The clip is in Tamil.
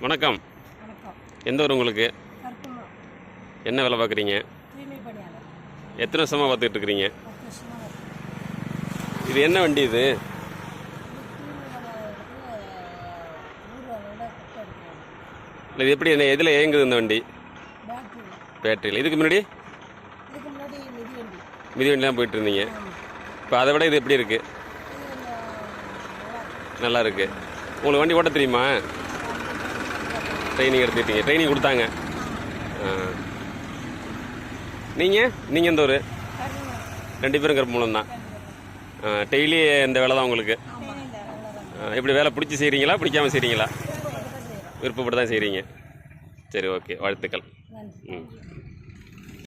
வணக்கம். வணக்கம். எந்த ஊர் உங்களுக்கு? கருப்பூர். என்ன வேலை பார்க்குறீங்க? தூய்மை பணியாளர். எத்தனை வருஷமாக பார்த்துக்கிட்டு இருக்கிறீங்க? 10 வருஷமா இருக்கு. இது என்ன வண்டி இது? இது தூய்மை பணியாளருக்கு ஊர் அளவில் குப்பை எடுக்கிறாங்க. இல்லை, இது எப்படி என்ன எதில் இயங்குது இந்த வண்டி? பேட்டரி. பேட்டரியில். இதுக்கு முன்னாடி இதுக்கு முன்னாடி மிதிவண்டி. மிதிவண்டி தான் போயிட்டு இருந்தீங்க. இப்போ அதை விட இது எப்படி இருக்குது? நல்லா இருக்கு. உங்களுக்கு வண்டி ஓட்ட தெரியுமா? ட்ரைனிங் எடுத்துக்கிட்டீங்க. ட்ரைனிங் கொடுத்தாங்க. நீங்கள் எந்த ஊர்? ரெண்டு பேரும் கருப்பூலம் தான். டெய்லி இந்த வேலை தான் உங்களுக்கு? எப்படி வேலை பிடிச்சி செய்கிறீங்களா பிடிக்காமல் செய்கிறீங்களா? விருப்பப்பட்டு தான் செய்கிறீங்க. சரி, ஓகே, வாழ்த்துக்கள். நன்றி.